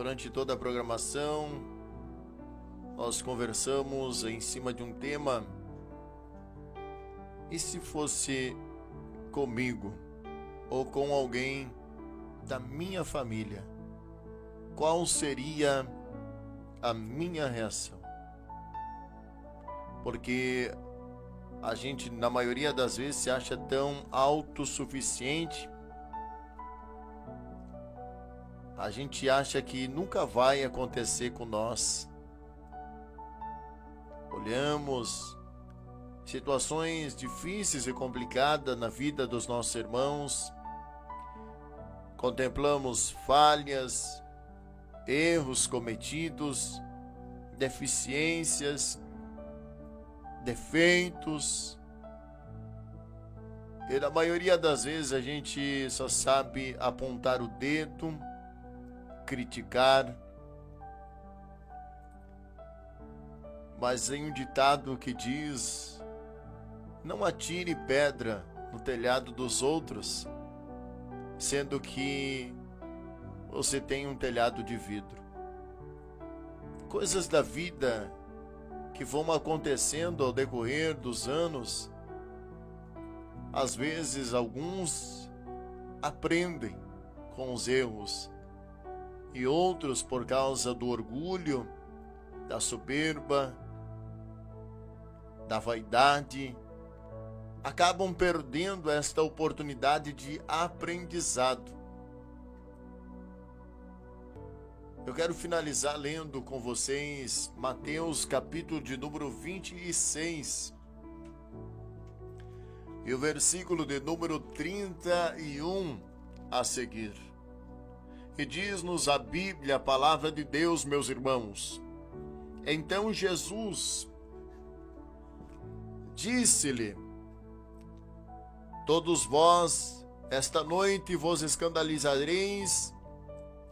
Durante toda a programação, nós conversamos em cima de um tema. E se fosse comigo ou com alguém da minha família, qual seria a minha reação? Porque a gente, na maioria das vezes, se acha tão autossuficiente. A gente acha que nunca vai acontecer com nós. Olhamos situações difíceis e complicadas na vida dos nossos irmãos. Contemplamos falhas, erros cometidos, deficiências, defeitos. E na maioria das vezes a gente só sabe apontar o dedo, criticar. Mas tem um ditado que diz: não atire pedra no telhado dos outros, sendo que você tem um telhado de vidro. Coisas da vida que vão acontecendo ao decorrer dos anos, às vezes alguns aprendem com os erros, e outros, por causa do orgulho, da soberba, da vaidade, acabam perdendo esta oportunidade de aprendizado. Eu quero finalizar lendo com vocês Mateus capítulo de número 26 e o versículo de número 31 a seguir. E diz-nos a Bíblia, a palavra de Deus, meus irmãos: então Jesus disse-lhe: todos vós esta noite vos escandalizareis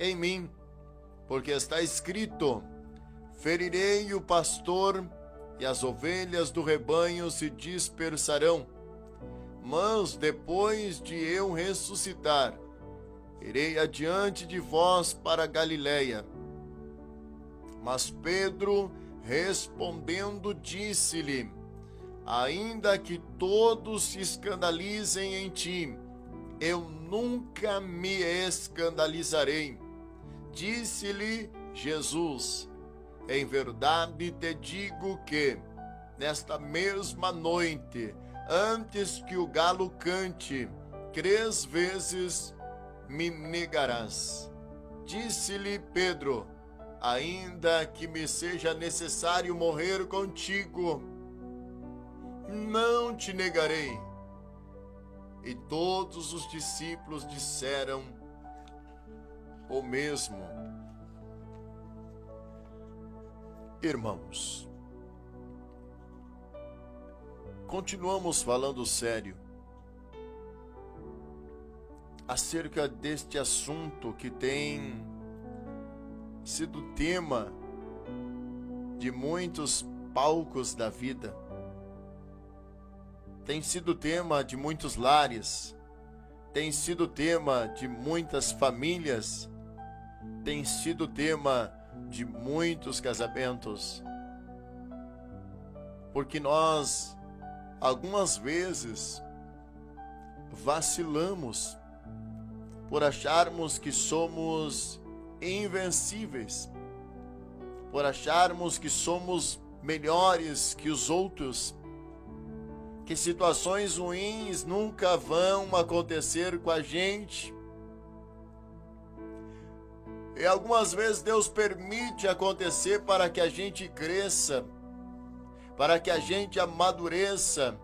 em mim, porque está escrito: ferirei o pastor e as ovelhas do rebanho se dispersarão. Mas depois de eu ressuscitar, irei adiante de vós para Galiléia. Mas Pedro, respondendo, disse-lhe: ainda que todos se escandalizem em ti, eu nunca me escandalizarei. Disse-lhe Jesus: em verdade te digo que, nesta mesma noite, antes que o galo cante, 3 vezes me negarás. Disse-lhe Pedro: ainda que me seja necessário morrer contigo, não te negarei. E todos os discípulos disseram o mesmo. Irmãos, continuamos falando sério acerca deste assunto que tem sido tema de muitos palcos da vida, tem sido tema de muitos lares, tem sido tema de muitas famílias, tem sido tema de muitos casamentos, porque nós, algumas vezes, vacilamos por acharmos que somos invencíveis, por acharmos que somos melhores que os outros, que situações ruins nunca vão acontecer com a gente. E algumas vezes Deus permite acontecer para que a gente cresça, para que a gente amadureça,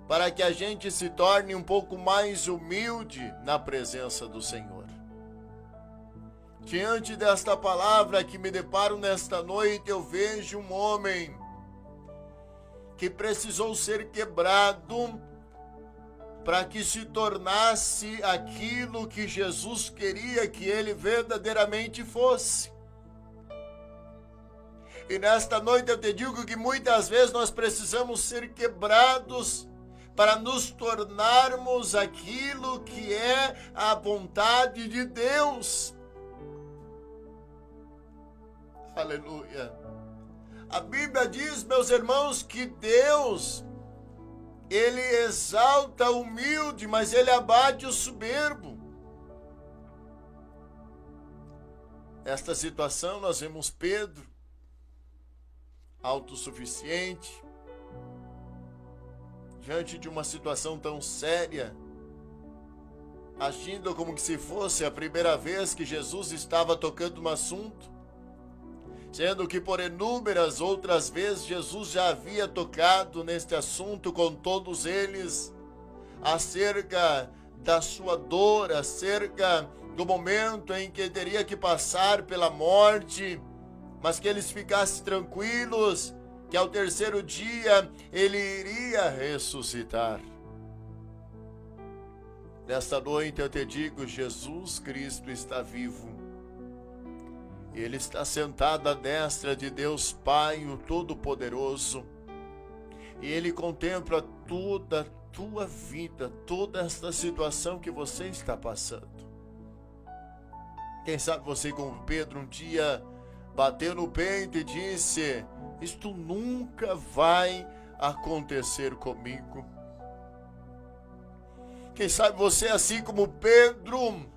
para que a gente se torne um pouco mais humilde na presença do Senhor. Diante desta palavra que me deparo nesta noite, eu vejo um homem que precisou ser quebrado para que se tornasse aquilo que Jesus queria que ele verdadeiramente fosse. E nesta noite eu te digo que muitas vezes nós precisamos ser quebrados para nos tornarmos aquilo que é a vontade de Deus. Aleluia. A Bíblia diz, meus irmãos, que Deus, Ele exalta o humilde, mas Ele abate o soberbo. Esta situação nós vemos Pedro, autossuficiente, diante de uma situação tão séria, agindo como se fosse a primeira vez que Jesus estava tocando no assunto, sendo que por inúmeras outras vezes Jesus já havia tocado neste assunto com todos eles, acerca da sua dor, acerca do momento em que teria que passar pela morte, mas que eles ficassem tranquilos, que ao terceiro dia ele iria ressuscitar. Nesta noite eu te digo, Jesus Cristo está vivo. Ele está sentado à destra de Deus Pai, o Todo-Poderoso. E Ele contempla toda a tua vida, toda esta situação que você está passando. Quem sabe você, como Pedro, um dia bateu no peito e disse: isto nunca vai acontecer comigo. Quem sabe você, assim como Pedro,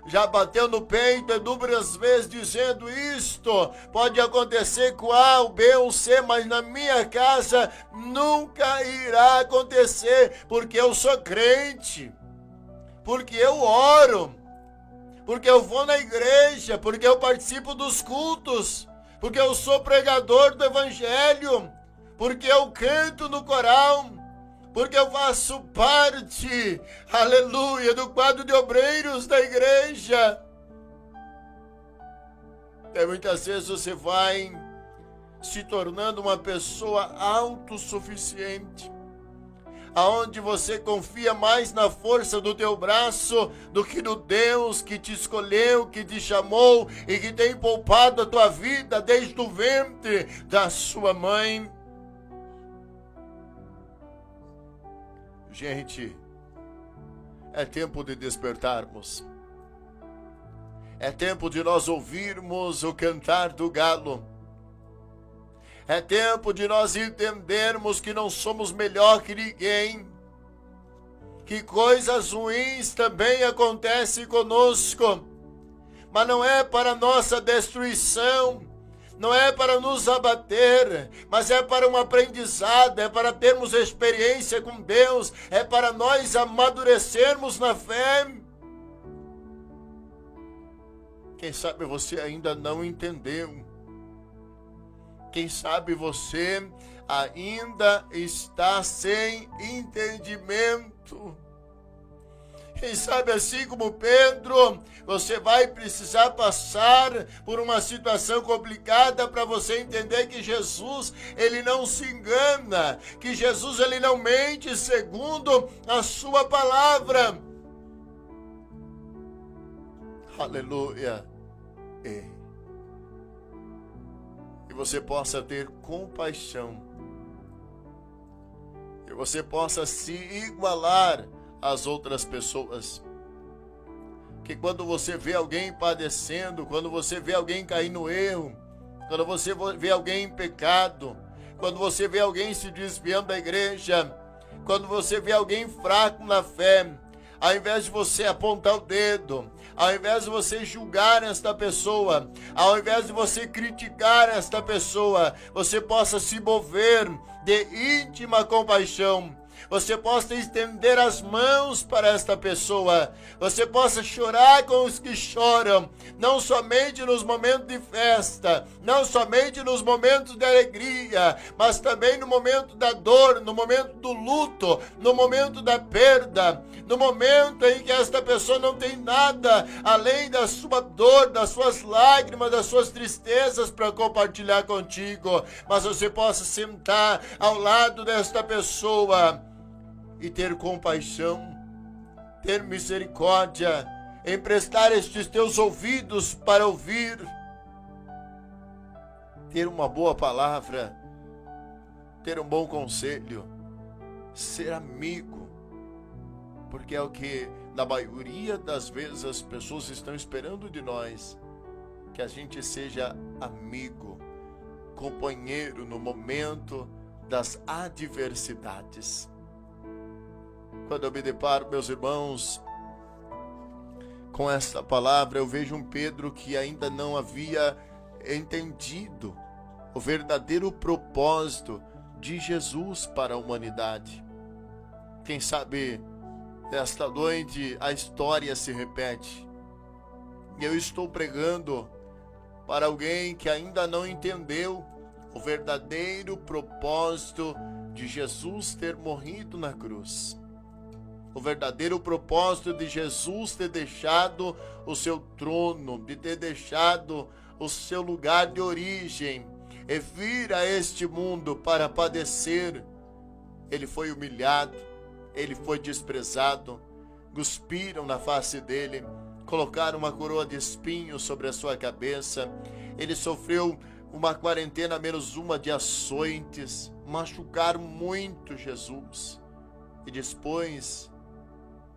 já bateu no peito inúmeras vezes dizendo: isto pode acontecer com A, o B ou C, mas na minha casa nunca irá acontecer, porque eu sou crente, porque eu oro, porque eu vou na igreja, porque eu participo dos cultos, porque eu sou pregador do evangelho, porque eu canto no coral, porque eu faço parte, aleluia, do quadro de obreiros da igreja. E muitas vezes você vai se tornando uma pessoa autossuficiente, aonde você confia mais na força do teu braço do que no Deus que te escolheu, que te chamou e que tem poupado a tua vida desde o ventre da sua mãe. Gente, é tempo de despertarmos. É tempo de nós ouvirmos o cantar do galo. É tempo de nós entendermos que não somos melhor que ninguém, que coisas ruins também acontecem conosco, mas não é para nossa destruição, não é para nos abater, mas é para um aprendizado, é para termos experiência com Deus, é para nós amadurecermos na fé. Quem sabe você ainda não entendeu. Quem sabe você ainda está sem entendimento. Quem sabe, assim como Pedro, você vai precisar passar por uma situação complicada para você entender que Jesus, ele não se engana, que Jesus, ele não mente segundo a sua palavra. Aleluia. Que você possa ter compaixão, que você possa se igualar às outras pessoas, que quando você vê alguém padecendo, quando você vê alguém cair no erro, quando você vê alguém em pecado, quando você vê alguém se desviando da igreja, quando você vê alguém fraco na fé, ao invés de você apontar o dedo, ao invés de você julgar esta pessoa, ao invés de você criticar esta pessoa, você possa se mover de íntima compaixão, você possa estender as mãos para esta pessoa, você possa chorar com os que choram, não somente nos momentos de festa, não somente nos momentos de alegria, mas também no momento da dor, no momento do luto, no momento da perda, no momento em que esta pessoa não tem nada além da sua dor, das suas lágrimas, das suas tristezas para compartilhar contigo, mas você possa sentar ao lado desta pessoa e ter compaixão, ter misericórdia, emprestar estes teus ouvidos para ouvir, ter uma boa palavra, ter um bom conselho, ser amigo, porque é o que na maioria das vezes as pessoas estão esperando de nós, que a gente seja amigo, companheiro no momento das adversidades. Quando eu me deparo, meus irmãos, com esta palavra, eu vejo um Pedro que ainda não havia entendido o verdadeiro propósito de Jesus para a humanidade. Quem sabe, nesta noite, a história se repete. E eu estou pregando para alguém que ainda não entendeu o verdadeiro propósito de Jesus ter morrido na cruz. O verdadeiro propósito de Jesus ter deixado o seu trono, de ter deixado o seu lugar de origem e vir a este mundo para padecer. Ele foi humilhado, ele foi desprezado, cuspiram na face dele, colocaram uma coroa de espinhos sobre a sua cabeça. Ele sofreu uma quarentena menos uma de açoites, machucaram muito Jesus e depois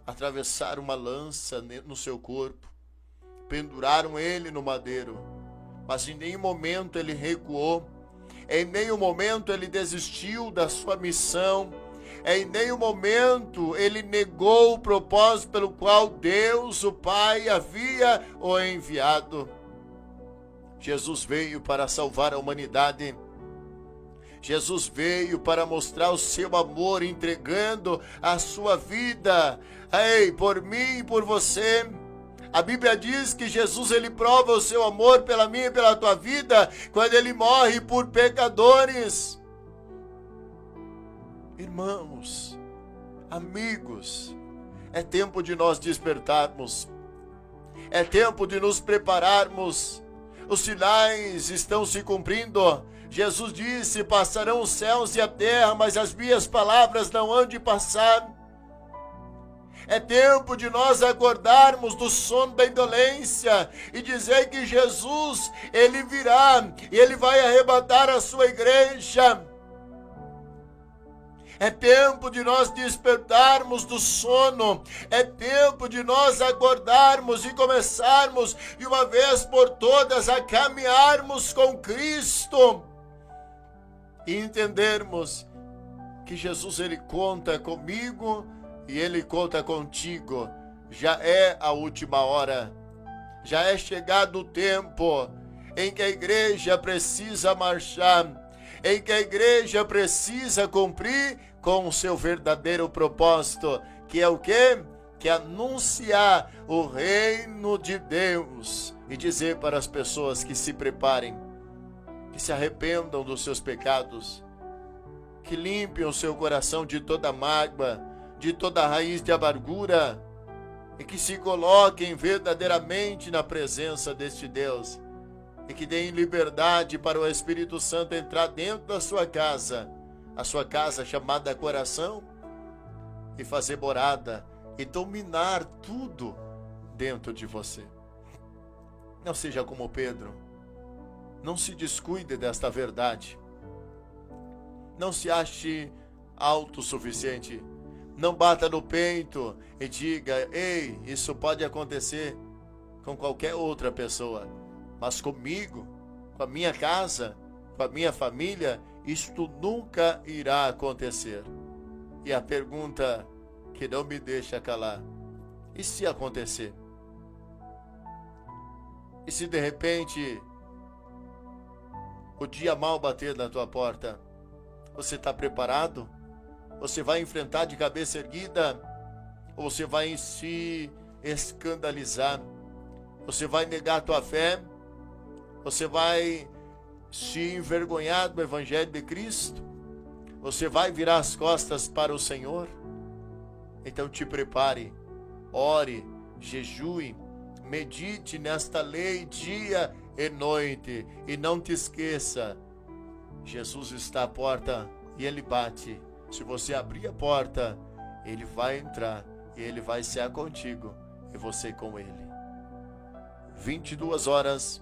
atravessaram uma lança no seu corpo, penduraram ele no madeiro, mas em nenhum momento ele recuou, em nenhum momento ele desistiu da sua missão, em nenhum momento ele negou o propósito pelo qual Deus, o Pai, havia o enviado. Jesus veio para salvar a humanidade. Jesus veio para mostrar o seu amor, entregando a sua vida, por mim e por você. A Bíblia diz que Jesus, ele prova o seu amor pela minha e pela tua vida, quando ele morre por pecadores. Irmãos, amigos, é tempo de nós despertarmos, é tempo de nos prepararmos. Os sinais estão se cumprindo. Jesus disse: passarão os céus e a terra, mas as minhas palavras não hão de passar. É tempo de nós acordarmos do sono da indolência e dizer que Jesus, ele virá e ele vai arrebatar a sua igreja. É tempo de nós despertarmos do sono, é tempo de nós acordarmos e começarmos de uma vez por todas a caminharmos com Cristo e entendermos que Jesus, ele conta comigo e ele conta contigo. Já é a última hora, já é chegado o tempo em que a igreja precisa marchar, em que a igreja precisa cumprir com o seu verdadeiro propósito, que é o quê? Que é anunciar o reino de Deus e dizer para as pessoas que se preparem, que se arrependam dos seus pecados, que limpem o seu coração de toda mágoa, de toda raiz de amargura, e que se coloquem verdadeiramente na presença deste Deus, e que deem liberdade para o Espírito Santo entrar dentro da sua casa, a sua casa chamada coração, e fazer morada e dominar tudo dentro de você. Não seja como Pedro, não se descuide desta verdade, não se ache autossuficiente, não bata no peito e diga: ei, isso pode acontecer com qualquer outra pessoa, mas comigo, com a minha casa, com a minha família, isto nunca irá acontecer. E a pergunta que não me deixa calar: e se acontecer? E se de repente o dia mal bater na tua porta, você está preparado? Você vai enfrentar de cabeça erguida? Ou você vai se escandalizar? Você vai negar a tua fé? Você vai se envergonhar do Evangelho de Cristo? Você vai virar as costas para o Senhor? Então te prepare, ore, jejue, medite nesta lei dia e noite. E não te esqueça, Jesus está à porta e ele bate. Se você abrir a porta, ele vai entrar e ele vai cear contigo e você com ele. 22 horas